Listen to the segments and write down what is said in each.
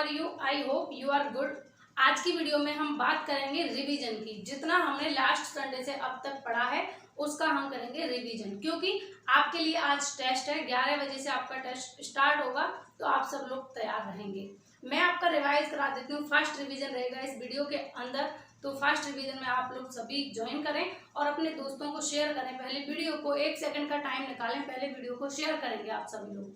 Are you? I hope you are good. आज की video में हम बात करेंगे रिवीजन की। जितना हमने लास्ट संडे से अब तक पढ़ा है उसका हम करेंगे रिवीजन, क्योंकि आपके लिए आज टेस्ट है। 11 बजे से आपका टेस्ट स्टार्ट होगा, तो आप सब लोग तैयार रहेंगे। मैं आपका रिवाइज करा देती हूँ। फर्स्ट रिवीजन रहेगा इस वीडियो के अंदर, तो फर्स्ट रिवीजन में आप लोग सभी ज्वाइन करें और अपने दोस्तों को शेयर करें। पहले वीडियो को 1 सेकंड का टाइम निकालें, पहले वीडियो को शेयर करेंगे आप सभी लोग,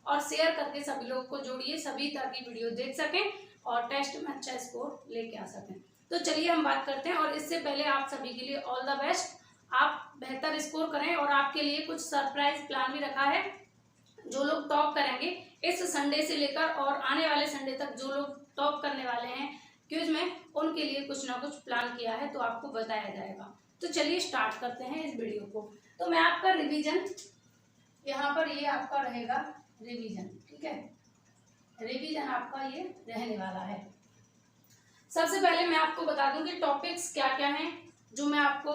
और शेयर करके सभी लोग को जोड़िए सभी, ताकि वीडियो देख सकें और टेस्ट में अच्छा स्कोर लेके आ सकें। तो चलिए हम बात करते हैं। और इससे पहले आप सभी के लिए ऑल द बेस्ट, आप बेहतर स्कोर करें। और आपके लिए कुछ सरप्राइज प्लान भी रखा है। जो लोग टॉप करेंगे इस संडे से लेकर और आने वाले संडे तक, जो लोग टॉप करने वाले हैं क्विज में, उनके लिए कुछ ना कुछ प्लान किया है, तो आपको बताया जाएगा। तो चलिए स्टार्ट करते हैं इस वीडियो को। तो मैं आपका रिवीजन यहाँ पर, ये आपका रहेगा रिवीजन, ठीक है। रिवीजन आपका ये रहने वाला है। सबसे पहले मैं आपको बता दूं कि टॉपिक्स क्या क्या हैं, जो मैं आपको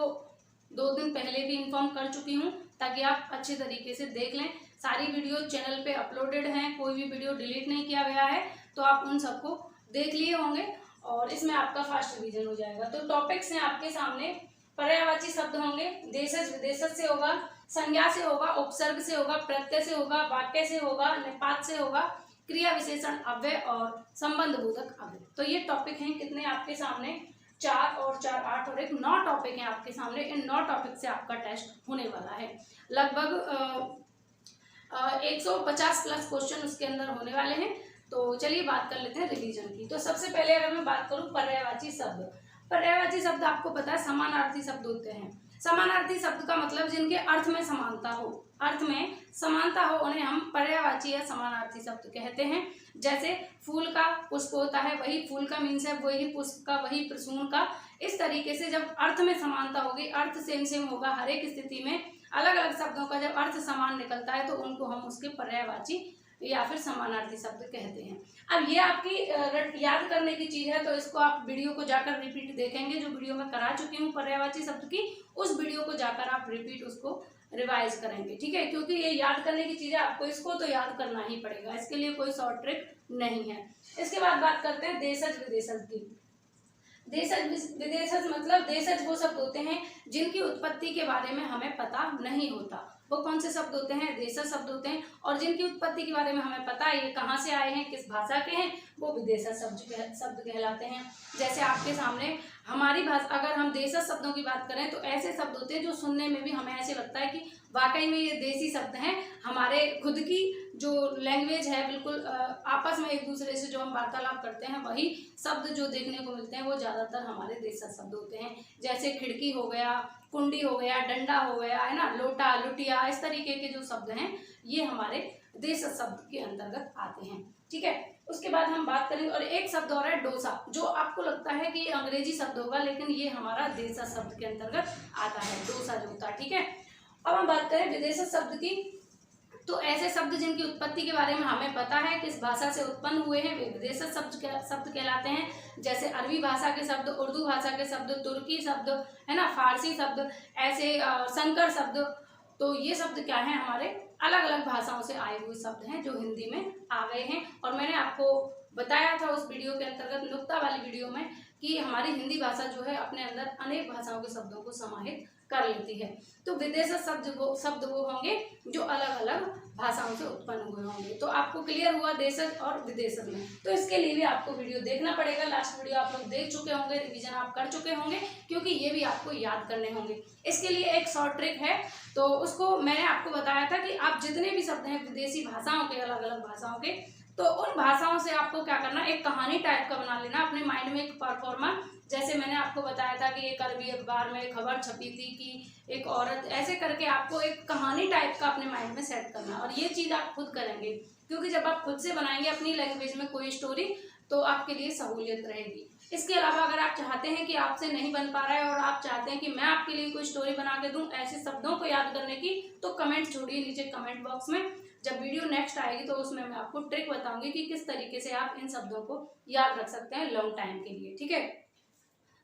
2 दिन पहले भी इन्फॉर्म कर चुकी हूं, ताकि आप अच्छे तरीके से देख लें। सारी वीडियो चैनल पे अपलोडेड हैं, कोई भी वीडियो डिलीट नहीं किया गया है, तो आप उन सबको देख लिए होंगे और इसमें आपका फर्स्ट रिवीजन हो जाएगा। तो टॉपिक्स हैं आपके सामने। पर्यायवाची शब्द होंगे, देशज विदेशज से होगा, संज्ञा से होगा, उपसर्ग से होगा, प्रत्यय से होगा, वाक्य से होगा, निपात से होगा, क्रिया विशेषण अव्यय और संबंध बोधक अव्यय। तो ये टॉपिक हैं कितने आपके सामने, 4 और 4 8 और 1 9 टॉपिक हैं आपके सामने। इन 9 टॉपिक से आपका टेस्ट होने वाला है। लगभग 150 प्लस क्वेश्चन उसके अंदर होने वाले हैं। तो चलिए बात कर लेते हैं रिवीजन की। तो सबसे पहले अगर मैं बात करूं पर्यायवाची शब्द, पर्यायवाची शब्द आपको पता है समानार्थी शब्द होते हैं। समानार्थी शब्द का मतलब जिनके अर्थ में समानता हो, अर्थ में समानता हो, उन्हें हम पर्यायवाची या समानार्थी शब्द कहते हैं। जैसे फूल का पुष्प होता है, वही फूल का मीन्स है, वही पुष्प का, वही प्रसून का। इस तरीके से जब अर्थ में समानता होगी, अर्थ सेम सेम होगा, हर एक स्थिति में अलग अलग शब्दों का जब अर्थ समान निकलता है, तो उनको हम उसके पर्यायवाची या फिर समानार्थी शब्द कहते हैं। अब ये आपकी याद करने की चीज है, तो इसको आप वीडियो को जाकर रिपीट देखेंगे। जो वीडियो मैं करा चुकी हूँ पर्यायवाची शब्द की, उस वीडियो को जाकर आप रिपीट उसको रिवाइज करेंगे, ठीक है। क्योंकि ये याद करने की चीज है, आपको इसको तो याद करना ही पड़ेगा, इसके लिए कोई शॉर्ट ट्रिक नहीं है। इसके बाद बात करते हैं देशज विदेशज की। देशज विदेशज मतलब देशज वो शब्द होते हैं जिनकी उत्पत्ति के बारे में हमें पता नहीं होता। वो कौन से शब्द होते हैं? देशज शब्द होते हैं। और जिनकी उत्पत्ति के बारे में हमें पता है, ये कहाँ से आए हैं, किस भाषा के हैं, वो विदेशज शब्द कहलाते हैं। जैसे आपके सामने हमारी भाषा, अगर हम देशज शब्दों की बात करें, तो ऐसे शब्द होते हैं जो सुनने में भी हमें ऐसे लगता है कि वाकई में ये देसी शब्द हैं। हमारे खुद की जो लैंग्वेज है, बिल्कुल आपस में एक दूसरे से जो हम वार्तालाप करते हैं, वही शब्द जो देखने को मिलते हैं वो ज़्यादातर हमारे देशज शब्द होते हैं। जैसे खिड़की हो गया, कुंडी हो गया, डंडा हो गया, है ना, लोटा, लुटिया, इस तरीके के जो शब्द हैं ये हमारे देशज शब्द के अंतर्गत आते हैं, ठीक है। उसके बाद हम बात करेंगे, और एक शब्द और है डोसा, जो आपको लगता है कि ये अंग्रेजी शब्द होगा, लेकिन ये हमारा देशज शब्द के अंतर्गत आता है, डोसा जो होता है, ठीक है। अब हम बात करें विदेशज शब्द की, तो ऐसे शब्द जिनकी उत्पत्ति के बारे में हमें पता है, किस भाषा से उत्पन्न हुए हैं, वे विदेशज शब्द कहलाते हैं। जैसे अरबी भाषा के शब्द, उर्दू भाषा के शब्द, तुर्की शब्द, है ना, फारसी शब्द, ऐसे संकर शब्द। तो ये शब्द क्या है, हमारे अलग अलग भाषाओं से आए हुए शब्द हैं, जो हिंदी में आ गए हैं। और मैंने आपको बताया था उस वीडियो के अंतर्गत, नुक्ता वाली वीडियो में, कि हमारी हिंदी भाषा जो है अपने अंदर अनेक भाषाओं के शब्दों को समाहित कर लेती है। तो विदेशज शब्द वो होंगे जो अलग अलग भाषाओं से उत्पन्न हुए होंगे। तो आपको क्लियर हुआ देशज और विदेशज में। तो इसके लिए भी आपको वीडियो देखना पड़ेगा। लास्ट वीडियो आप लोग देख चुके होंगे, रिवीजन आप कर चुके होंगे, क्योंकि ये भी आपको याद करने होंगे। इसके लिए एक शॉर्ट ट्रिक है, तो उसको मैंने आपको बताया था कि आप जितने भी शब्द हैं विदेशी भाषाओं के, अलग अलग भाषाओं के, तो उन भाषाओं से आपको क्या करना, एक कहानी टाइप का बना लेना अपने माइंड में, एक परफॉर्मर। जैसे मैंने आपको बताया था कि एक अरबी अखबार में खबर छपी थी कि एक औरत, ऐसे करके आपको एक कहानी टाइप का अपने माइंड में सेट करना। और ये चीज़ आप खुद करेंगे, क्योंकि जब आप खुद से बनाएंगे अपनी लैंग्वेज में कोई स्टोरी, तो आपके लिए सहूलियत रहेगी। इसके अलावा अगर आप चाहते हैं कि आपसे नहीं बन पा रहा है और आप चाहते हैं कि मैं आपके लिए कोई स्टोरी बना के दूं ऐसे शब्दों को याद करने की, तो कमेंट छोड़िए नीचे कमेंट बॉक्स में। जब वीडियो नेक्स्ट आएगी तो उसमें मैं आपको ट्रिक बताऊंगी कि किस तरीके से आप इन शब्दों को याद रख सकते हैं लॉन्ग टाइम के लिए, ठीक है।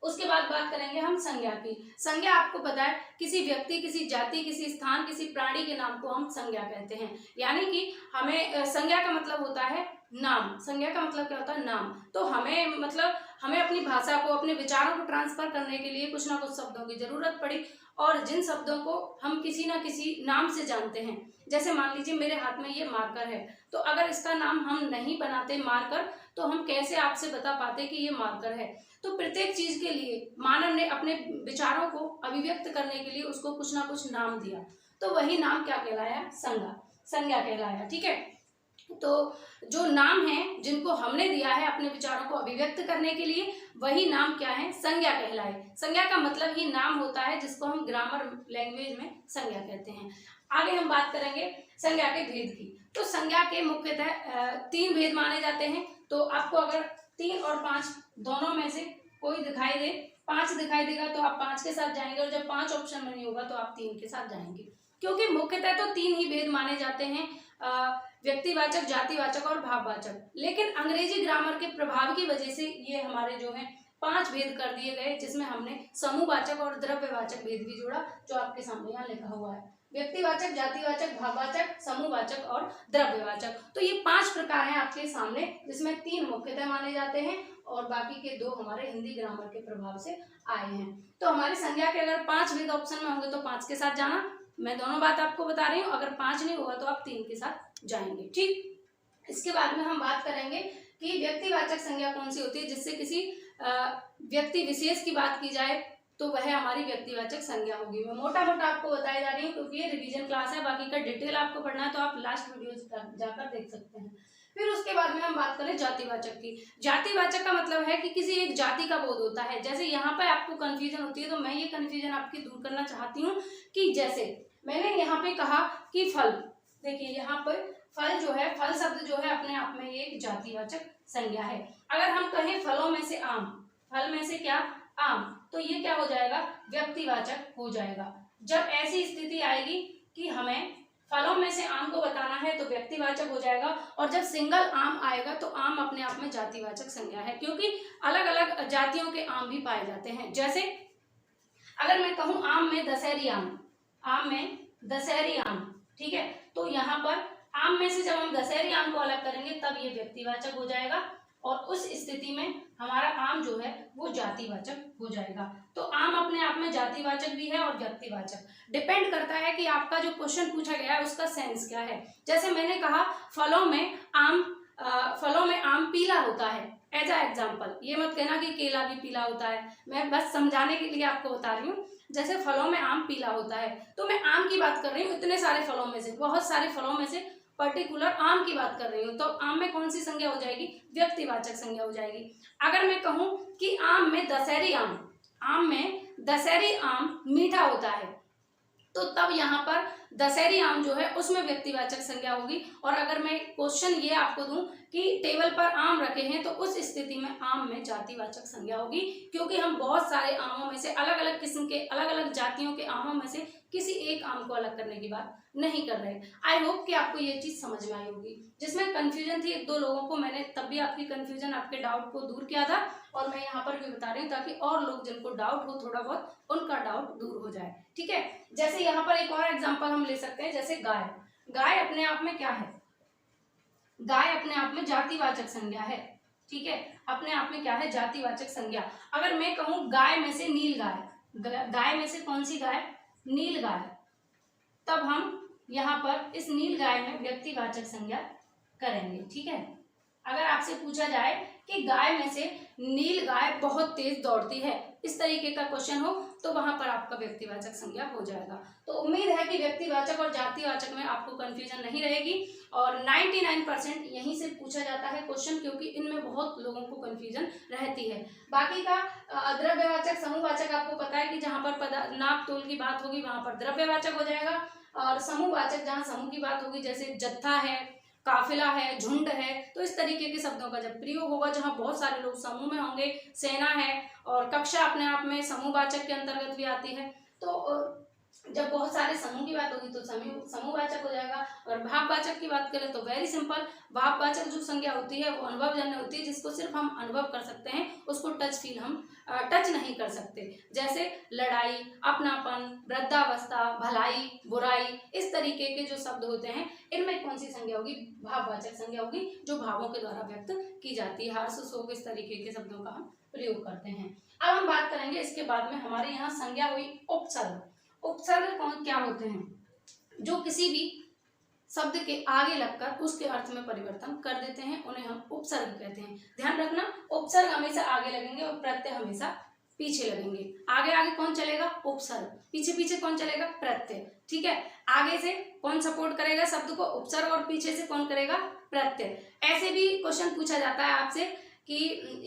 उसके बाद बात करेंगे हम संज्ञा की। संज्ञा आपको पता है किसी व्यक्ति, किसी जाति, किसी स्थान, किसी प्राणी के नाम को हम संज्ञा कहते हैं। यानी कि हमें संज्ञा का मतलब होता है नाम। संज्ञा का मतलब क्या होता है? नाम। तो हमें मतलब हमें अपनी भाषा को, अपने विचारों को ट्रांसफर करने के लिए कुछ ना कुछ शब्दों की जरूरत पड़ी, और जिन शब्दों को हम किसी ना किसी नाम से जानते हैं, जैसे मान लीजिए मेरे हाथ में ये मार्कर है, तो अगर इसका नाम हम नहीं बनाते मार्कर, तो हम कैसे आपसे बता पाते कि ये मार्कर है? तो प्रत्येक चीज के लिए मानव ने अपने विचारों को अभिव्यक्त करने के लिए उसको कुछ ना कुछ नाम दिया, तो वही नाम क्या कहलाया? संज्ञा कहलाया। ठीक है, तो जो नाम है जिनको हमने दिया है अपने विचारों को अभिव्यक्त करने के लिए, वही नाम क्या है? संज्ञा कहलाए। संज्ञा का मतलब ही नाम होता है, जिसको हम ग्रामर लैंग्वेज में संज्ञा कहते हैं। आगे हम बात करेंगे संज्ञा के भेद की। तो संज्ञा के मुख्यतः 3 भेद माने जाते हैं। तो आपको अगर 3 और 5 दोनों में से कोई दिखाई दे, 5 दिखाई देगा तो आप 5 के साथ जाएंगे, और जब 5 ऑप्शन में नहीं होगा तो आप 3 के साथ जाएंगे, क्योंकि मुख्यतः तो 3 ही भेद माने जाते हैं, व्यक्तिवाचक, जातिवाचक और भाववाचक। लेकिन अंग्रेजी ग्रामर के प्रभाव की वजह से ये हमारे जो है 5 भेद कर दिए गए, जिसमें हमने समूहवाचक और द्रव्यवाचक भेद भी जोड़ा, जो आपके सामने यहाँ लिखा हुआ है। व्यक्तिवाचक, जातिवाचक, भाववाचक, समूहवाचक और द्रव्यवाचक। तो ये 5 प्रकार हैं आपके सामने, जिसमें 3 मुख्यतः माने जाते हैं और बाकी के 2 हमारे हिंदी ग्रामर के प्रभाव से आए हैं। तो हमारी संज्ञा के अगर 5 भेद ऑप्शन में होंगे तो 5 के साथ जाना। मैं दोनों बात आपको बता रही हूँ, अगर 5 नहीं होगा तो आप 3 के साथ जाएंगे। ठीक, इसके बाद में हम बात करेंगे कि व्यक्तिवाचक संज्ञा कौन सी होती है, जिससे किसी व्यक्ति विशेष की बात की जाए तो वह हमारी व्यक्तिवाचक संज्ञा होगी। मैं मोटा मोटा आपको बताई जा रही हूँ, क्योंकि ये रिवीजन क्लास है, बाकी का डिटेल आपको पढ़ना है तो आप लास्ट वीडियो जाकर देख सकते हैं। फिर उसके बाद में हम बात करें जातिवाचक की। जातिवाचक का मतलब है कि किसी एक जाति का बोध होता है। जैसे यहाँ पर आपको कंफ्यूजन होती है, तो मैं ये कंफ्यूजन आपकी दूर करना चाहती हूँ कि जैसे मैंने यहाँ पे कहा कि फल, देखिए यहाँ पर फल जो है, फल शब्द जो है अपने आप में ये एक जातिवाचक संज्ञा है। अगर हम कहें फलों में से आम, फल में से क्या? आम, तो ये क्या हो जाएगा? व्यक्तिवाचक हो जाएगा। जब ऐसी स्थिति आएगी कि हमें फलों में से आम को बताना है तो व्यक्तिवाचक हो जाएगा, और जब सिंगल आम आएगा तो आम अपने आप में जातिवाचक संज्ञा है, क्योंकि अलग अलग जातियों के आम भी पाए जाते हैं। जैसे अगर मैं कहूँ आम में दशहरी आम, आम में दशहरी आम, ठीक है, तो यहाँ पर आम में से जब हम दशहरी आम को अलग करेंगे तब ये व्यक्तिवाचक हो जाएगा, और उस स्थिति में हमारा आम जो है वो जातिवाचक हो जाएगा। तो आम अपने आप में जातिवाचक भी है और व्यक्तिवाचक। डिपेंड करता है कि आपका जो क्वेश्चन पूछा गया है उसका सेंस क्या है। जैसे मैंने कहा फलों में आम पीला होता है, एज अ एग्जाम्पल। ये मत कहना कि केला भी पीला होता है, मैं बस समझाने के लिए आपको बता रही हूँ। जैसे फलों में आम पीला होता है, तो मैं आम की बात कर रही हूँ, इतने सारे फलों में से, बहुत सारे फलों में से पर्टिकुलर आम की बात कर रही हूँ, तो आम में कौन सी संज्ञा हो जाएगी? व्यक्तिवाचक संज्ञा हो जाएगी। अगर मैं कहूँ कि आम में दशहरी आम मीठा होता है, तो तब यहाँ पर दशहरी आम जो है उसमें व्यक्तिवाचक संज्ञा होगी। और अगर मैं क्वेश्चन ये आपको दूं कि टेबल पर आम रखे हैं, तो उस स्थिति में आम में जातिवाचक संज्ञा होगी, क्योंकि हम बहुत सारे आमों में से, अलग अलग किस्म के, अलग अलग जातियों के आमों में से किसी एक आम को अलग करने की बात नहीं कर रहे। आई होप कि आपको ये चीज समझ में आई होगी। जिसमें कंफ्यूजन थी 1-2 लोगों को, मैंने तब भी आपकी कंफ्यूजन, आपके डाउट को दूर किया था, और मैं यहाँ पर भी बता रही हूँ ताकि और लोग जिनको डाउट हो थोड़ा बहुत, उनका डाउट दूर हो जाए। ठीक है, जैसे यहाँ पर एक और एग्जाम्पल हम ले सकते हैं, जैसे गाय। गाय अपने आप में क्या है? गाय अपने आप में जातिवाचक संज्ञा है। ठीक है, अपने आप में क्या है? जातिवाचक संज्ञा। अगर मैं कहूँ गाय में से नील गाय, गाय में से कौन सी गाय? नील गाय, तब हम यहाँ पर इस नील गाय में व्यक्तिवाचक संज्ञा करेंगे। ठीक है, अगर आपसे पूछा जाए कि गाय में से नील गाय बहुत तेज दौड़ती है, इस तरीके का क्वेश्चन हो, तो वहां पर आपका व्यक्तिवाचक संज्ञा हो जाएगा। तो उम्मीद है कि व्यक्तिवाचक और जातिवाचक में आपको कंफ्यूजन नहीं रहेगी, और 99% यहीं से पूछा जाता है क्वेश्चन, क्योंकि इनमें बहुत लोगों को कंफ्यूजन रहती है। बाकी का द्रव्यवाचक, समूहवाचक आपको पता है कि जहां पर नाप तोल की बात होगी वहां पर द्रव्यवाचक हो जाएगा, और समूहवाचक जहां समूह की बात होगी, जैसे जत्था है, काफिला है, झुंड है, तो इस तरीके के शब्दों का जब प्रयोग होगा जहां बहुत सारे लोग समूह में होंगे, सेना है, और कक्षा अपने आप में समूहवाचक के अंतर्गत भी आती है, तो जब बहुत सारे समूह की बात होगी तो समूहवाचक हो जाएगा। और भाववाचक की बात करें तो वेरी सिंपल, भाववाचक जो संज्ञा होती है वो अनुभवजन्य होती है, जिसको सिर्फ हम अनुभव कर सकते हैं, उसको हम टच नहीं कर सकते। जैसे लड़ाई, अपनापन, वृद्धावस्था, भलाई, बुराई, इस तरीके के जो शब्द होते हैं इनमें कौन सी संज्ञा होगी? भाववाचक संज्ञा होगी, जो भावों के द्वारा व्यक्त की जाती है। हर्ष, शोक, इस तरीके के शब्दों का हम प्रयोग करते हैं। अब हम बात करेंगे इसके बाद में हमारे यहाँ संज्ञा हुई उपसर्ग। उपसर्ग कौन क्या होते हैं? जो किसी भी शब्द के आगे लगकर उसके अर्थ में परिवर्तन कर देते हैं, उन्हें हम उपसर्ग कहते हैं। ध्यान रखना, उपसर्ग हमेशा आगे लगेंगे और प्रत्यय हमेशा पीछे लगेंगे। आगे आगे कौन चलेगा? उपसर्ग, पीछे पीछे कौन चलेगा? प्रत्यय। ठीक है, आगे से कौन सपोर्ट करेगा शब्द को? उपसर्ग, और पीछे से कौन करेगा? प्रत्यय। ऐसे भी क्वेश्चन पूछा जाता है आपसे कि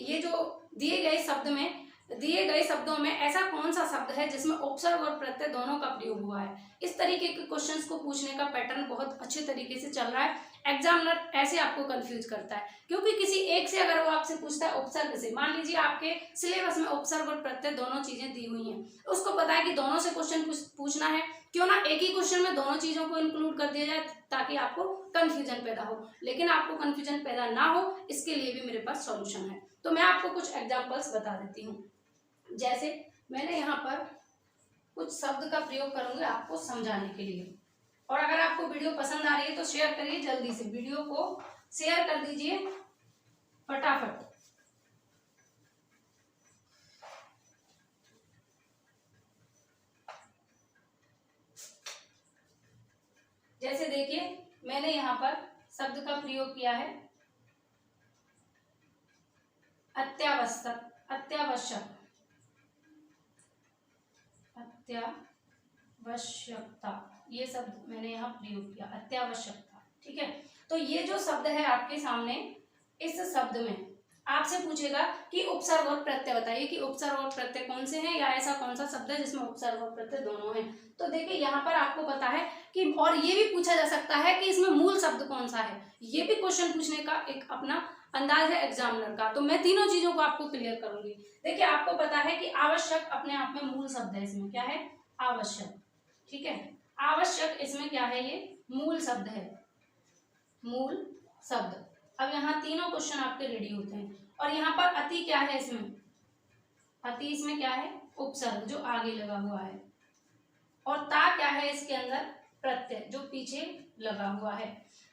ये जो दिए गए शब्दों में ऐसा कौन सा शब्द है जिसमें उपसर्ग और प्रत्यय दोनों का प्रयोग हुआ है? इस तरीके के क्वेश्चंस को पूछने का पैटर्न बहुत अच्छे तरीके से चल रहा है। एग्जामिनर ऐसे आपको कंफ्यूज करता है, क्योंकि किसी एक से अगर वो आपसे पूछता है उपसर्ग से, मान लीजिए आपके सिलेबस में उपसर्ग और प्रत्यय दोनों चीजें दी हुई हैं, उसको पता है कि दोनों से क्वेश्चन पूछना है, क्यों ना एक ही क्वेश्चन में दोनों चीजों को इंक्लूड कर दिया जाए ताकि आपको कंफ्यूजन पैदा हो। लेकिन आपको कंफ्यूजन पैदा ना हो, इसके लिए भी मेरे पास सॉल्यूशन है। तो मैं आपको कुछ एग्जाम्पल्स बता देती हूँ। जैसे मैंने यहाँ पर कुछ शब्द का प्रयोग करूंगी आपको समझाने के लिए। और अगर आपको वीडियो पसंद आ रही है तो शेयर करिए, जल्दी से वीडियो को शेयर कर दीजिए फटाफट। जैसे देखिए, मैंने यहाँ पर शब्द का प्रयोग किया है अत्यावश्यक। अत्यावश्यकता, ये शब्द मैंने यहाँ प्रयोग किया, अत्यावश्यकता। ठीक है, तो ये जो शब्द है आपके सामने, इस शब्द में आपसे पूछेगा कि उपसर्ग और प्रत्यय बताइए कि उपसर्ग और प्रत्यय कौन से हैं, या ऐसा कौन सा शब्द है जिसमें उपसर्ग और प्रत्यय दोनों हैं। तो देखिए यहाँ पर आपको पता है कि, और ये भी पूछा जा सकता है कि इसमें मूल शब्द कौन सा है। ये भी क्वेश्चन पूछने का एक अपना अंदाज है एग्जामिनर का। तो मैं तीनों चीजों को आपको क्लियर करूंगी। देखिए, आपको पता है कि आवश्यक अपने आप में मूल शब्द है, इसमें क्या है? आवश्यक। ठीक है, आवश्यक इसमें क्या है? ये मूल शब्द है, मूल शब्द। अब यहाँ तीनों क्वेश्चन आपके रेडी होते हैं। और यहाँ पर अति क्या है? इसमें अति, इसमें क्या है? उपसर्ग जो आगे लगा हुआ है। और ता क्या है? इसके अंदर प्रत्यय जो पीछे लगा हुआ है।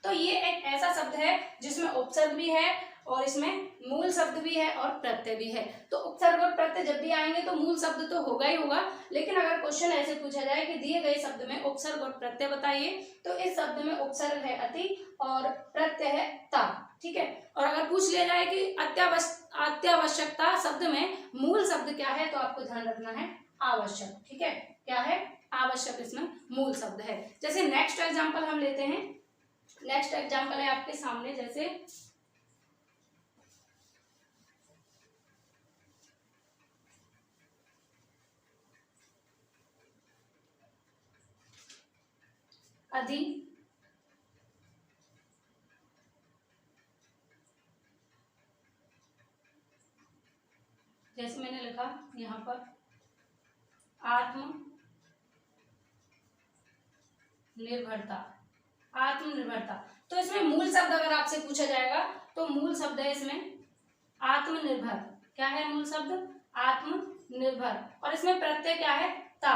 तो ये एक ऐसा शब्द है जिसमें उपसर्ग भी है और इसमें मूल शब्द भी है और प्रत्यय भी है। तो उपसर्ग और प्रत्यय जब भी आएंगे तो मूल शब्द तो होगा ही होगा, लेकिन अगर क्वेश्चन ऐसे पूछा जाए कि दिए गए शब्द में उपसर्ग और प्रत्यय बताइए, तो इस शब्द में उपसर्ग है अति और प्रत्यय है ता। ठीक है, और अगर पूछ लिया जाए कि अत्यावश्यकता शब्द में मूल शब्द क्या है, तो आपको ध्यान रखना है आवश्यक। ठीक है, क्या है? आवश्यक इसमें मूल शब्द है। जैसे नेक्स्ट एग्जांपल हम लेते हैं। नेक्स्ट एग्जांपल है आपके सामने, जैसे अधि, जैसे मैंने लिखा यहाँ पर आत्मनिर्भरता। आत्मनिर्भरता, तो इसमें मूल शब्द अगर आपसे पूछा जाएगा तो मूल शब्द है इसमें आत्मनिर्भर। क्या है मूल शब्द? आत्मनिर्भर। और इसमें प्रत्यय क्या है? ता।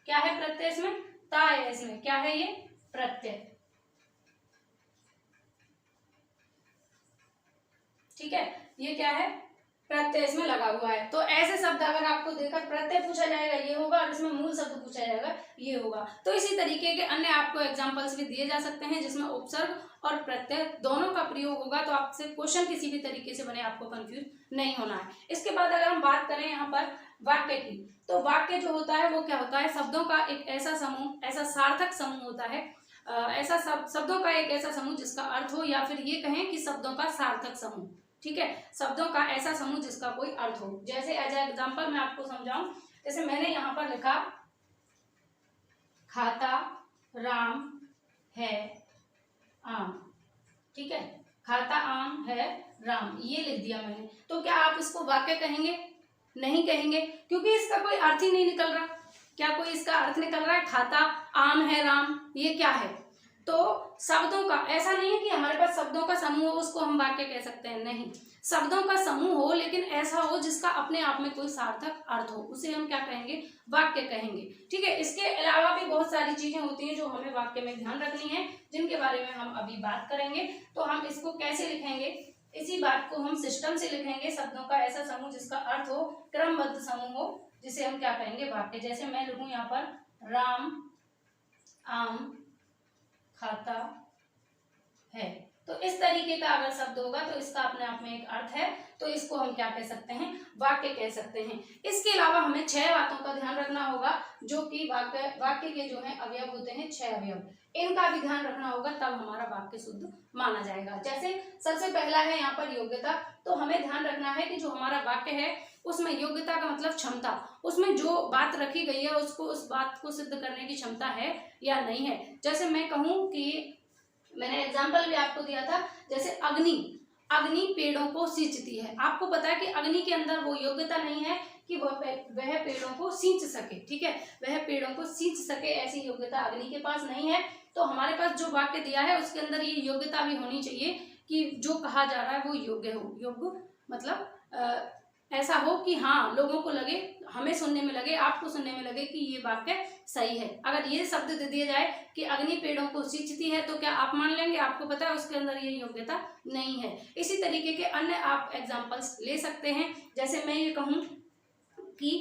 क्या है प्रत्यय? इसमें ता है। इसमें क्या है? ये प्रत्यय। ठीक है, ये क्या है? प्रत्यय इसमें लगा हुआ है। तो ऐसे शब्द अगर आपको देकर प्रत्यय पूछा जाएगा ये होगा, और इसमें मूल शब्द पूछा जाएगा ये होगा। तो इसी तरीके के अन्य आपको एग्जांपल्स भी दिए जा सकते हैं जिसमें उपसर्ग और प्रत्यय दोनों का प्रयोग होगा। तो आपसे क्वेश्चन किसी भी तरीके से बने, आपको कंफ्यूज नहीं होना है। इसके बाद अगर हम बात करें यहाँ पर वाक्य की, तो वाक्य जो होता है वो क्या होता है? शब्दों का एक ऐसा समूह, ऐसा सार्थक समूह होता है, ऐसा शब्दों का एक ऐसा समूह जिसका अर्थ हो, या फिर ये कहें कि शब्दों का सार्थक समूह। ठीक है, शब्दों का ऐसा समूह जिसका कोई अर्थ हो। जैसे एज एग्जांपल मैं आपको समझाऊं, जैसे मैंने यहाँ पर लिखा खाता राम है आम। ठीक है, खाता आम है राम, ये लिख दिया मैंने। तो क्या आप इसको वाक्य कहेंगे? नहीं कहेंगे, क्योंकि इसका कोई अर्थ ही नहीं निकल रहा। क्या कोई इसका अर्थ निकल रहा है खाता आम है राम, ये क्या है? तो शब्दों का ऐसा नहीं है कि हमारे पास शब्दों का समूह हो उसको हम वाक्य कह सकते हैं, नहीं, शब्दों का समूह हो लेकिन ऐसा हो जिसका अपने आप में कोई सार्थक अर्थ हो, उसे हम क्या कहेंगे? वाक्य कहेंगे। ठीक है, इसके अलावा भी बहुत सारी चीजें होती हैं जो हमें वाक्य में ध्यान रखनी है, जिनके बारे में हम अभी बात करेंगे। तो हम इसको कैसे लिखेंगे? इसी बात को हम सिस्टम से लिखेंगे, शब्दों का ऐसा समूह जिसका अर्थ हो, क्रमबद्ध समूह हो, जिसे हम क्या कहेंगे? वाक्य। जैसे मैं लिखूं यहाँ पर राम आम खाता है, तो इस तरीके का अगर शब्द होगा तो इसका अपने आप में एक अर्थ है, तो इसको हम क्या कह सकते हैं? वाक्य कह सकते हैं। इसके अलावा हमें 6 बातों का ध्यान रखना होगा, जो कि वाक्य के जो है अवयव होते हैं 6 अवयव, इनका भी ध्यान रखना होगा, तब हमारा वाक्य शुद्ध माना जाएगा। जैसे सबसे पहला है यहाँ पर योग्यता, तो हमें ध्यान रखना है कि जो हमारा वाक्य है उसमें योग्यता का मतलब क्षमता, उसमें जो बात रखी गई है उसको, उस बात को सिद्ध करने की क्षमता है या नहीं है। जैसे मैं कहूँ कि मैंने एग्जाम्पल भी आपको दिया था, जैसे अग्नि पेड़ों को सींचती है, आपको पता है कि अग्नि के अंदर वो योग्यता नहीं है कि वह पेड़ों को सींच सके। ठीक है, वह पेड़ों को सींच सके, ऐसी योग्यता अग्नि के पास नहीं है। तो हमारे पास जो वाक्य दिया है उसके अंदर ये योग्यता भी होनी चाहिए कि जो कहा जा रहा है वो योग्य हो। योग्य मतलब ऐसा हो कि हाँ, लोगों को लगे, हमें सुनने में लगे, आपको सुनने में लगे कि ये वाक्य सही है। अगर ये शब्द दे दिया जाए कि अग्नि पेड़ों को सींचती है, तो क्या आप मान लेंगे? आपको पता है उसके अंदर ये योग्यता नहीं है। इसी तरीके के अन्य आप एग्जाम्पल्स ले सकते हैं। जैसे मैं ये कहूँ कि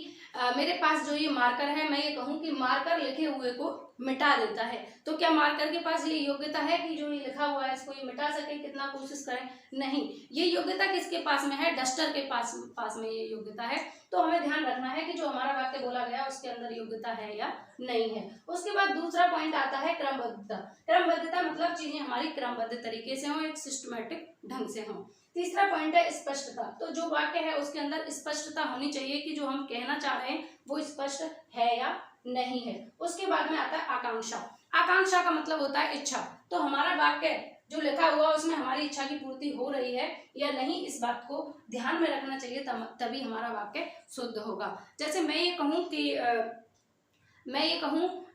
मेरे पास जो ये मार्कर है, मैं ये कहूँ कि मार्कर लिखे हुए को मिटा देता है, तो क्या मार्कर के पास ये योग्यता है कि जो ये लिखा हुआ है इसको ये मिटा सके? कितना कोशिश करें, नहीं। ये योग्यता किसके पास में है? डस्टर के पास में ये योग्यता है। तो हमें ध्यान रखना है कि जो हमारा वाक्य बोला गया उसके अंदर योग्यता है या नहीं है। उसके बाद दूसरा पॉइंट आता है क्रमबद्धता। क्रमबद्धता मतलब चीजें हमारी क्रमबद्ध तरीके से हों, एक सिस्टमेटिक ढंग से हों। तीसरा पॉइंट है स्पष्टता, तो जो वाक्य है उसके अंदर स्पष्टता होनी चाहिए कि जो हम कहना चाह रहे हैं वो स्पष्ट है या नहीं है। उसके बाद में आता है आकांक्षा। आकांक्षा का मतलब होता है इच्छा, तो हमारा वाक्य जो लिखा हुआ उसमें हमारी इच्छा की पूर्ति हो रही है या नहीं, इस बात को ध्यान में रखना चाहिए, तभी हमारा वाक्य शुद्ध होगा। जैसे मैं ये कहूँ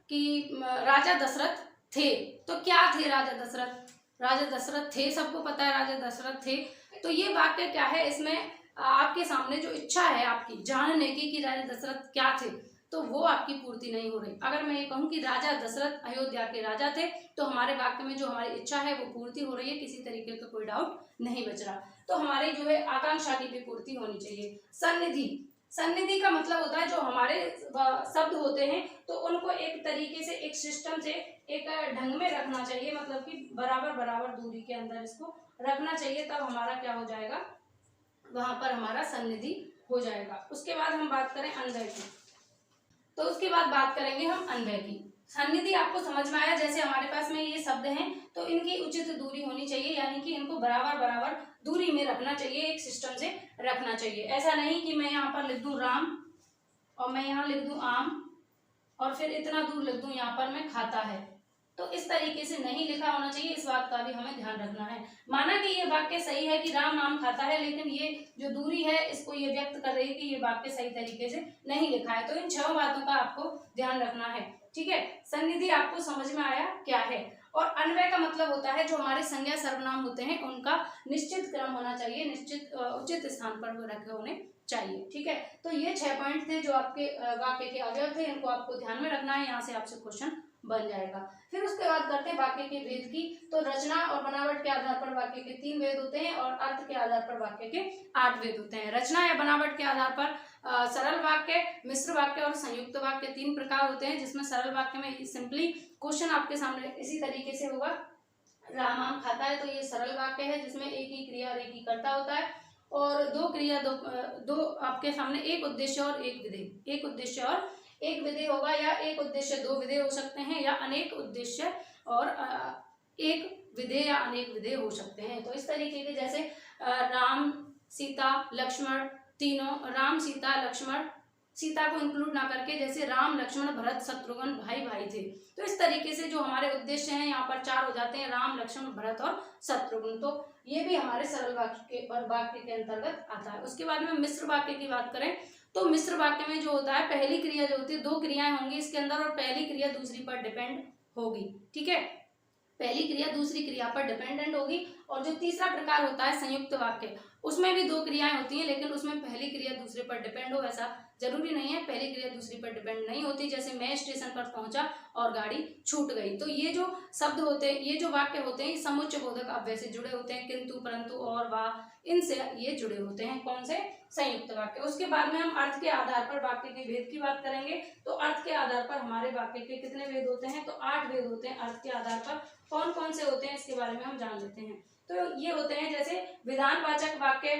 कि राजा दशरथ थे, तो क्या थे राजा दशरथ? राजा दशरथ थे, सबको पता है राजा दशरथ थे। तो ये वाक्य क्या है? इसमें आपके सामने जो इच्छा है आपकी जानने की कि राजा दशरथ क्या थे, तो वो आपकी पूर्ति नहीं हो रही। अगर मैं ये कहूँ कि राजा दशरथ अयोध्या के राजा थे, तो हमारे वाक्य में जो हमारी इच्छा है वो पूर्ति हो रही है, किसी तरीके का कोई डाउट नहीं बच रहा। तो हमारी जो है आकांक्षा की भी पूर्ति होनी चाहिए। सन्निधि का मतलब होता है जो हमारे शब्द होते हैं तो उनको एक तरीके से, एक सिस्टम से, एक ढंग में रखना चाहिए, मतलब कि बराबर दूरी के अंदर इसको रखना चाहिए, तब हमारा क्या हो जाएगा? वहां पर हमारा सन्निधि हो जाएगा। उसके बाद हम बात करें अन्वय की, तो उसके बाद बात करेंगे हम अन्वय की। सन्निधि आपको समझ में आया? जैसे हमारे पास में ये शब्द हैं तो इनकी उचित दूरी होनी चाहिए, यानी कि इनको बराबर दूरी में रखना चाहिए, एक सिस्टम से रखना चाहिए। ऐसा नहीं कि मैं यहाँ पर लिख दूं राम और मैं यहाँ लिख दूं आम और फिर इतना दूर लिख दूं यहाँ पर मैं खाता है, तो इस तरीके से नहीं लिखा होना चाहिए। इस बात का भी हमें ध्यान रखना है। माना कि ये वाक्य सही है कि राम आम खाता है, लेकिन ये जो दूरी है इसको ये व्यक्त कर रही है कि ये वाक्य सही तरीके से नहीं लिखा है। तो इन 6 बातों का आपको ध्यान रखना है। ठीक है, सन्निधि आपको समझ में आया क्या है? और अन्वय का मतलब होता है जो हमारे संज्ञा सर्वनाम होते हैं उनका निश्चित क्रम होना चाहिए, निश्चित उचित स्थान पर वो रखे होने चाहिए। ठीक है, तो ये 6 पॉइंट थे जो आपके वाक्य के अवयव थे, इनको आपको ध्यान में रखना है, यहाँ से आपसे क्वेश्चन बन जाएगा। फिर उसके बाद करते हैं वाक्य के भेद की। तो रचना और बनावट के आधार पर वाक्य के 3 भेद होते हैं और अर्थ के आधार पर वाक्य के 8 भेद होते हैं। रचना या बनावट के आधार पर सरल वाक्य, मिश्र वाक्य और संयुक्त वाक्य 3 प्रकार होते हैं, जिसमें सरल वाक्य में सिंपली क्वेश्चन आपके सामने इसी तरीके से होगा, राम आम खाता है, तो ये सरल वाक्य है जिसमें एक ही क्रिया और एक ही कर्ता होता है, और दो आपके सामने एक उद्देश्य और एक विधेय, एक उद्देश्य और एक विधेय होगा, या एक उद्देश्य 2 विधेय हो सकते हैं, या अनेक उद्देश्य और एक विधेय या अनेक विधेय हो सकते हैं। तो इस तरीके के जैसे राम सीता लक्ष्मण तीनों, राम सीता लक्ष्मण, सीता को इंक्लूड ना करके, जैसे राम लक्ष्मण भरत शत्रुघ्न भाई थे, तो इस तरीके से जो हमारे उद्देश्य हैं यहाँ पर 4 हो जाते हैं, राम लक्ष्मण भरत और शत्रुघ्न। तो ये भी हमारे सरल वाक्य के अंतर्गत आता है। उसके बाद में मिश्र वाक्य की बात करें तो मिश्र वाक्य में जो होता है पहली क्रिया जो होती है, दो क्रियाएं होंगी इसके अंदर और पहली क्रिया दूसरी पर डिपेंड होगी। ठीक है, पहली क्रिया दूसरी क्रिया पर डिपेंडेंट होगी। और जो तीसरा प्रकार होता है संयुक्त वाक्य, उसमें भी दो क्रियाएं होती हैं लेकिन उसमें पहली क्रिया दूसरे पर डिपेंड हो, ऐसा जरूरी नहीं है। पहली क्रिया दूसरी पर डिपेंड नहीं होती। जैसे मैं स्टेशन पर पहुंचा और गाड़ी छूट गई। तो ये जो शब्द होते हैं, ये जो वाक्य होते हैं, समुच्चय बोधक अव्यय से जुड़े होते हैं। किंतु, परंतु, और, वा, इनसे ये जुड़े होते हैं। कौन से? संयुक्त वाक्य। उसके बाद में हम अर्थ के आधार पर वाक्य के भेद की बात करेंगे। तो अर्थ के आधार पर हमारे वाक्य के कितने भेद होते हैं? तो 8 भेद होते हैं। अर्थ के आधार पर कौन कौन से होते हैं इसके बारे में हम जान लेते हैं। तो ये होते हैं जैसे विधानवाचक वाक्य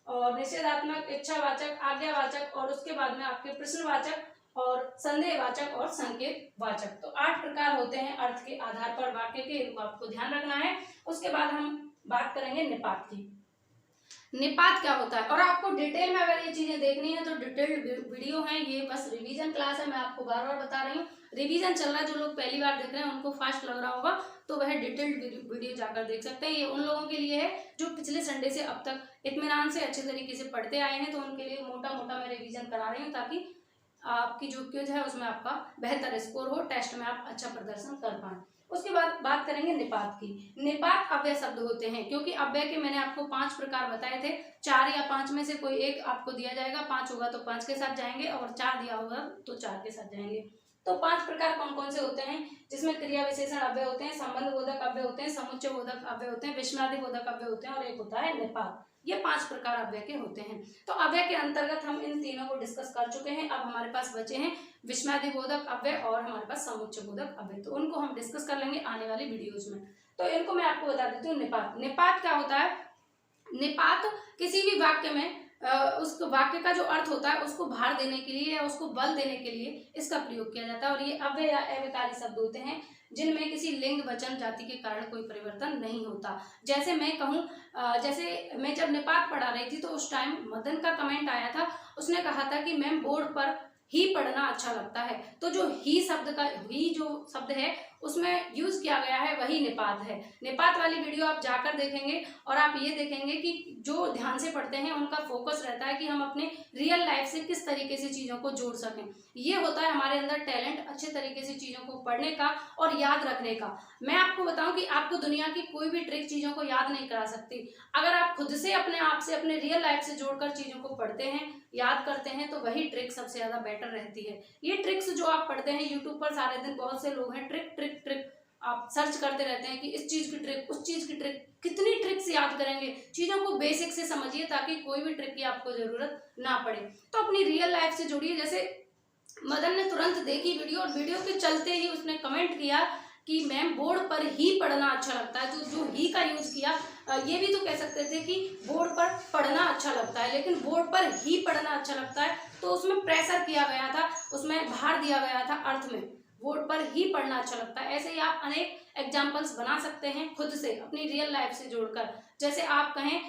और निषेधात्मक, इच्छावाचक, आज्ञावाचक, और उसके बाद में आपके प्रश्नवाचक और संदेहवाचक और संकेतवाचक। तो 8 प्रकार होते हैं अर्थ के आधार पर वाक्य के, इनको आपको ध्यान रखना है। उसके बाद हम बात करेंगे निपात की। निपात क्या होता है, और आपको डिटेल में अगर ये चीजें देखनी है तो डिटेल्ड वीडियो है, ये बस रिवीजन क्लास है, मैं आपको बार बार बता रही हूँ। रिवीजन चल रहा है, जो लोग पहली बार देख रहे हैं उनको फास्ट लग रहा होगा तो वह डिटेल्ड वीडियो जाकर देख सकते हैं। ये उन लोगों के लिए है जो पिछले संडे से अब तक इत्मीनान से अच्छे तरीके से पढ़ते आए हैं, तो उनके लिए मोटा मोटा मैं रिवीजन करा रही हूँ ताकि आपकी जो क्विज है उसमें आपका बेहतर स्कोर हो, टेस्ट में आप अच्छा प्रदर्शन कर पाए। उसके बाद बात करेंगे निपात की। निपात अव्यय शब्द होते हैं, क्योंकि अव्यय के मैंने आपको 5 प्रकार बताए थे। 4 या 5 में से कोई एक आपको दिया जाएगा, 5 होगा तो 5 के साथ जाएंगे और 4 दिया होगा तो 4 के साथ जाएंगे। तो 5 प्रकार कौन कौन से होते हैं, जिसमें क्रिया विशेषण अव्यय होते हैं, संबंध बोधक अव्यय होते हैं, समुच्चय बोधक अव्यय होते हैं, विस्मयादि बोधक अव्यय होते हैं और एक होता है निपात। ये 5 प्रकार अव्यय के होते हैं। तो अव्यय के अंतर्गत हम इन तीनों को डिस्कस कर चुके हैं। अब हमारे पास बचे हैं विस्मयादि बोधक अव्यय और हमारे पास समुच्चय बोधक अव्यय, तो उनको हम डिस्कस कर लेंगे आने वाली वीडियोज में। तो इनको मैं आपको बता देती हूँ। निपात, निपात क्या होता है? निपात किसी भी वाक्य में उस वाक्य का जो अर्थ होता है उसको भार देने के लिए या उसको बल देने के लिए इसका प्रयोग किया जाता है। और ये अव्यय या अव्ययकारी शब्द होते हैं जिनमें किसी लिंग, वचन, जाति के कारण कोई परिवर्तन नहीं होता। जैसे मैं कहूँ, जैसे मैं जब निपात पढ़ा रही थी तो उस टाइम मदन का कमेंट आया था, उसने कहा था कि मैम बोर्ड पर ही पढ़ना अच्छा लगता है। तो जो ही शब्द का, ही जो शब्द है उसमें यूज किया गया है वही निपात है। निपात वाली वीडियो आप जाकर देखेंगे और आप ये देखेंगे कि जो ध्यान से पढ़ते हैं उनका फोकस रहता है कि हम अपने रियल लाइफ से किस तरीके से चीजों को जोड़ सकें। ये होता है हमारे अंदर टैलेंट, अच्छे तरीके से चीजों को पढ़ने का और याद रखने का। मैं आपको बताऊं कि आपको दुनिया की कोई भी ट्रिक चीजों को याद नहीं करा सकती। अगर आप खुद से अपने आप से, अपने रियल लाइफ से जोड़कर चीजों को पढ़ते हैं, याद करते हैं, तो वही ट्रिक सबसे ज्यादा बेटर रहती है। ये ट्रिक्स जो आप पढ़ते हैं यूट्यूब पर सारे दिन, बहुत से लोग हैं ट्रिक ट्रिक ट्रिक आप सर्च करते रहते हैं कि इस चीज की ट्रिक, उस चीज की ट्रिक, कितनी ट्रिक्स याद करेंगे। चीजों को बेसिक से समझिए ताकि कोई भी ट्रिक की आपको जरूरत ना पड़े। तो अपनी रियल लाइफ से जोड़िए। जैसे मदन ने तुरंत देखी वीडियो और वीडियो के चलते ही उसने कमेंट किया कि मैम बोर्ड पर ही पढ़ना अच्छा लगता है। तो जो ही का यूज किया, ये भी तो कह सकते थे कि बोर्ड पर पढ़ना अच्छा लगता है, लेकिन बोर्ड पर ही पढ़ना अच्छा लगता है तो उसमें प्रेशर किया गया था, उसमें भार दिया गया था अर्थ में। बोर्ड पर ही पढ़ना अच्छा लगता है। ऐसे ही आप अनेक एग्जाम्पल्स बना सकते हैं खुद से, अपनी रियल लाइफ से जोड़कर। जैसे आप कहें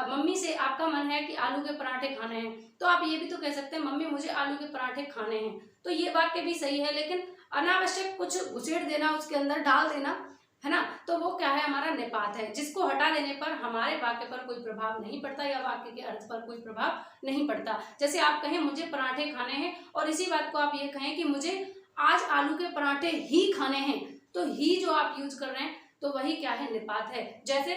मम्मी से आपका मन है कि आलू के पराठे खाने हैं, तो आप ये भी तो कह सकते हैं मम्मी मुझे आलू के पराठे खाने हैं। तो ये वाक्य भी सही है, लेकिन अनावश्यक कुछ घुसेड़ देना, उसके अंदर डाल देना, है ना, तो वो क्या है, हमारा निपात है, जिसको हटा देने पर हमारे वाक्य पर कोई प्रभाव नहीं पड़ता या वाक्य के अर्थ पर कोई प्रभाव नहीं पड़ता। जैसे आप कहें मुझे पराठे खाने हैं और इसी बात को आप ये कहें कि मुझे आज आलू के पराठे ही खाने हैं, तो ही जो आप यूज कर रहे हैं तो वही क्या है, निपात है। जैसे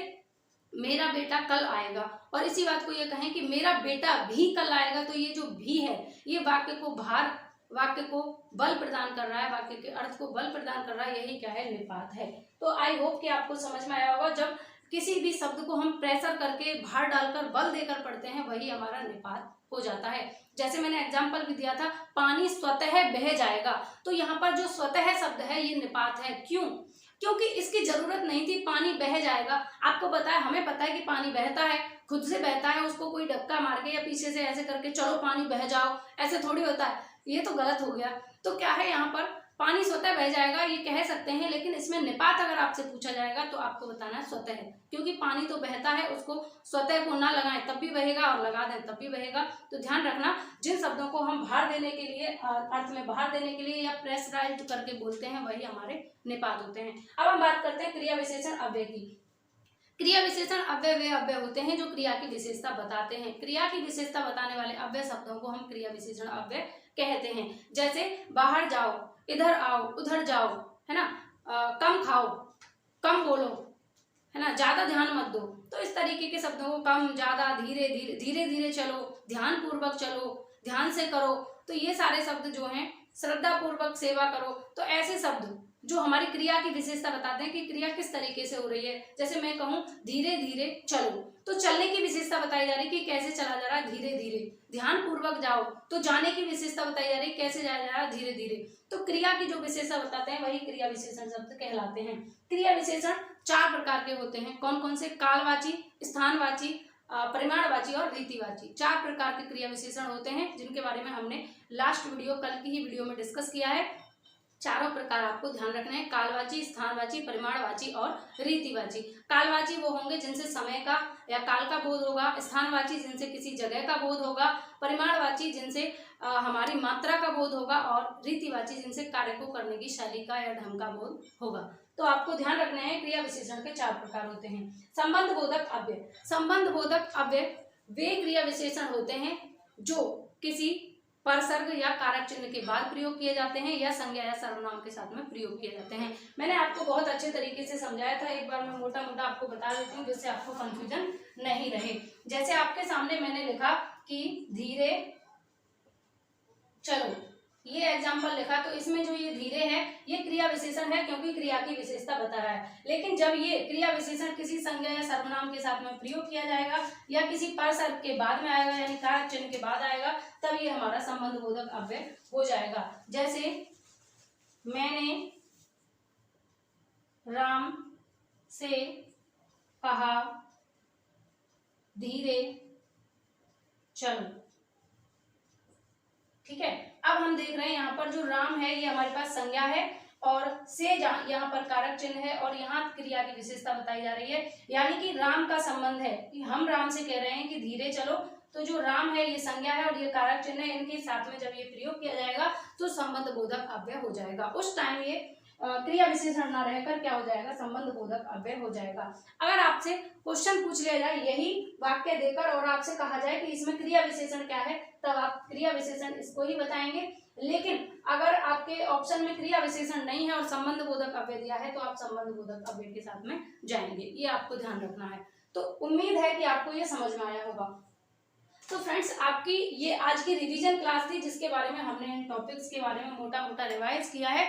मेरा बेटा कल आएगा और इसी बात को ये कहें कि मेरा बेटा भी कल आएगा, तो ये जो भी है ये वाक्य को भार, वाक्य को बल प्रदान कर रहा है, वाक्य के अर्थ को बल प्रदान कर रहा है, यही क्या है, निपात है। तो आई होप कि आपको समझ में आया होगा। जब किसी भी शब्द को हम प्रेशर करके, भार डालकर, बल देकर पढ़ते हैं वही हमारा निपात हो जाता है। जैसे मैंने एग्जाम्पल भी दिया था, पानी स्वतः बह जाएगा, तो यहाँ पर जो स्वतः शब्द है ये निपात है। क्यों? क्योंकि इसकी जरूरत नहीं थी, पानी बह जाएगा। आपको पता है, हमें पता है कि पानी बहता है, खुद से बहता है, उसको कोई धक्का मार के या पीछे से ऐसे करके चलो पानी बह जाओ, ऐसे थोड़ी होता है, ये तो गलत हो गया। तो क्या है, यहाँ पर पानी स्वतः बह जाएगा ये कह सकते हैं, लेकिन इसमें निपात अगर आपसे पूछा जाएगा तो आपको बताना है स्वतः है, क्योंकि पानी तो बहता है, उसको स्वतः को ना लगाएं तब भी बहेगा और लगा दें तब भी बहेगा। तो ध्यान रखना, जिन शब्दों को हम भार देने के लिए, अर्थ में भार देने के लिए या प्रेशराइज्ड करके बोलते हैं वही हमारे निपात होते हैं। अब हम बात करते हैं क्रिया विशेषण अव्यय की। क्रिया विशेषण अव्यय वे अव्यय होते हैं जो क्रिया की विशेषता बताते हैं। क्रिया की विशेषता बताने वाले अव्यय शब्दों को हम क्रिया विशेषण अव्यय कहते हैं। जैसे बाहर जाओ, इधर आओ, उधर जाओ, है ना, कम खाओ, कम बोलो, है ना, ज्यादा ध्यान मत दो। तो इस तरीके के शब्दों को कम, ज्यादा, धीरे धीरे, धीरे धीरे चलो, ध्यान पूर्वक चलो, ध्यान से करो, तो ये सारे शब्द जो हैं, श्रद्धा पूर्वक सेवा करो, तो ऐसे शब्द जो हमारी क्रिया की विशेषता बताते हैं कि क्रिया किस तरीके से हो रही है। जैसे मैं कहूँ धीरे धीरे चलो, तो चलने की विशेषता बताई जा रही है कि कैसे चला जा रहा है, धीरे धीरे। ध्यान पूर्वक जाओ, तो जाने की विशेषता बताई जा रही है, कैसे जाया जा रहा है, धीरे धीरे। तो क्रिया की जो विशेषता बताते हैं वही क्रिया विशेषण शब्द कहलाते हैं। क्रिया विशेषण 4 प्रकार के होते हैं। कौन कौन से? कालवाची, स्थानवाची, परिमाणवाची और रीतिवाची। 4 प्रकार के क्रिया विशेषण होते हैं जिनके बारे में हमने लास्ट वीडियो, कल की ही वीडियो में डिस्कस किया है। चारों प्रकार आपको ध्यान रखना है, कालवाची, स्थानवाची, परिमाणवाची और रीतिवाची। कालवाची वो होंगे जिनसे समय का या काल का बोध होगा, स्थानवाची जिनसे किसी जगह का बोध होगा, परिमाणवाची जिनसे हमारी मात्रा का बोध होगा, और रीतिवाची जिनसे कार्य को करने की शैली का या ढंग का बोध होगा। तो आपको ध्यान रखना है, क्रिया विशेषण के 4 प्रकार होते हैं। संबंध बोधक अव्यय। संबंध बोधक अव्यय वे क्रिया विशेषण होते हैं जो किसी परसर्ग या कारक चिन्ह के बाद प्रयोग किए जाते हैं या संज्ञा या सर्वनाम के साथ में प्रयोग किए जाते हैं। मैंने आपको बहुत अच्छे तरीके से समझाया था, एक बार मैं मोटा मोटा आपको बता देती हूँ जिससे आपको कंफ्यूजन नहीं रहे। जैसे आपके सामने मैंने लिखा कि धीरे चलो, ये एग्जाम्पल लिखा, तो इसमें जो ये धीरे है ये क्रिया विशेषण है क्योंकि क्रिया की विशेषता बता रहा है। लेकिन जब ये क्रिया विशेषण किसी संज्ञा या सर्वनाम के साथ में प्रयोग किया जाएगा या किसी परसर्ग के बाद में आएगा यानी कारक चिन्ह के बाद आएगा, तब ये हमारा संबंध बोधक अव्यय हो जाएगा। जैसे मैंने राम से कहा धीरे चलो। ठीक है, अब हम देख रहे हैं यहाँ पर जो राम है ये हमारे पास संज्ञा है और से यहाँ पर कारक चिन्ह है और यहाँ क्रिया की विशेषता बताई जा रही है, यानी कि राम का संबंध है कि हम राम से कह रहे हैं कि धीरे चलो, तो जो राम है ये संज्ञा है और ये कारक चिन्ह है, इनके साथ में जब ये प्रयोग किया जाएगा तो संबंध बोधक अव्यय हो जाएगा। उस टाइम ये क्रिया विशेषण ना रहकर क्या हो जाएगा, संबंध बोधक अव्यय हो जाएगा। अगर आपसे क्वेश्चन पूछ लिया जाए यही वाक्य देकर और आपसे कहा जाए कि इसमें क्रिया विशेषण क्या है, तब आप क्रिया विशेषण इसको ही बताएंगे। लेकिन अगर आपके ऑप्शन में क्रिया विशेषण नहीं है और संबंध बोधक अव्यय दिया है तो आप संबंध बोधक अव्यय के साथ में जाएंगे, ये आपको ध्यान रखना है। तो उम्मीद है कि आपको ये समझ में आया होगा। तो फ्रेंड्स, आपकी ये आज की रिवीजन क्लास थी जिसके बारे में हमने इन टॉपिक्स के बारे में मोटा मोटा रिवाइज किया है।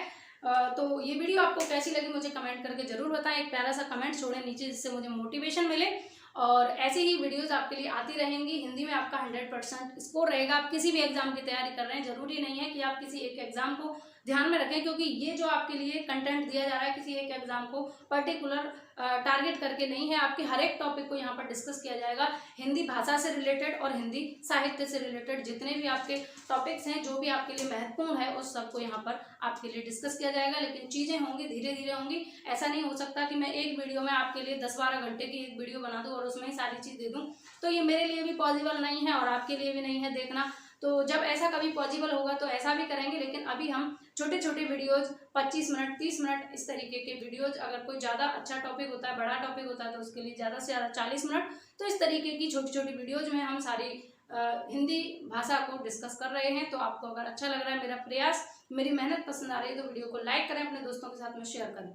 तो ये वीडियो आपको कैसी लगी मुझे कमेंट करके जरूर बताएं, एक प्यारा सा कमेंट छोड़ें नीचे जिससे मुझे मोटिवेशन मिले। और ऐसी ही वीडियोस आपके लिए आती रहेंगी। हिंदी में आपका 100% स्कोर रहेगा। आप किसी भी एग्जाम की तैयारी कर रहे हैं, जरूरी नहीं है कि आप किसी एक एग्जाम को ध्यान में रखें, क्योंकि ये जो आपके लिए कंटेंट दिया जा रहा है किसी एक एग्जाम को पर्टिकुलर टारगेट करके नहीं है। आपके हर एक टॉपिक को यहाँ पर डिस्कस किया जाएगा। हिंदी भाषा से रिलेटेड और हिंदी साहित्य से रिलेटेड जितने भी आपके टॉपिक्स हैं, जो भी आपके लिए महत्वपूर्ण है, उस सबको यहाँ पर आपके लिए डिस्कस किया जाएगा। लेकिन चीज़ें होंगी धीरे धीरे होंगी। ऐसा नहीं हो सकता कि मैं एक वीडियो में आपके लिए 10-12 घंटे की एक वीडियो बना दूँ और उसमें ही सारी चीज़ दे दूँ। तो ये मेरे लिए भी पॉसिबल नहीं है और आपके लिए भी नहीं है देखना। तो जब ऐसा कभी पॉसिबल होगा तो ऐसा भी करेंगे। लेकिन अभी हम छोटे छोटे वीडियोज 25 मिनट 30 मिनट इस तरीके के वीडियोज, अगर कोई ज़्यादा अच्छा टॉपिक होता है, बड़ा टॉपिक होता है, तो उसके लिए ज़्यादा से ज़्यादा 40 मिनट, तो इस तरीके की छोटी छोटी वीडियोज में हम सारी हिंदी भाषा को डिस्कस कर रहे हैं। तो आपको अगर अच्छा लग रहा है मेरा प्रयास, मेरी मेहनत पसंद आ रही है, तो वीडियो को लाइक करें, अपने दोस्तों के साथ में शेयर करें।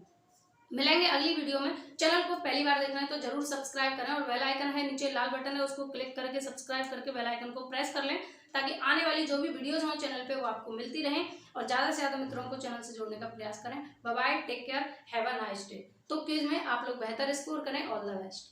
मिलेंगे अगली वीडियो में। चैनल को पहली बार देखना है तो जरूर सब्सक्राइब करें और बेल आइकन है नीचे लाल बटन है, उसको क्लिक करके सब्सक्राइब करके बेल आइकन को प्रेस कर लें, ताकि आने वाली जो भी वीडियोस हों चैनल पे वो आपको मिलती रहें। और ज़्यादा से ज़्यादा मित्रों को चैनल से जोड़ने का प्रयास करें। Bye bye, take care, have a nice day. तो क्विज में आप लोग बेहतर स्कोर करें। All the best.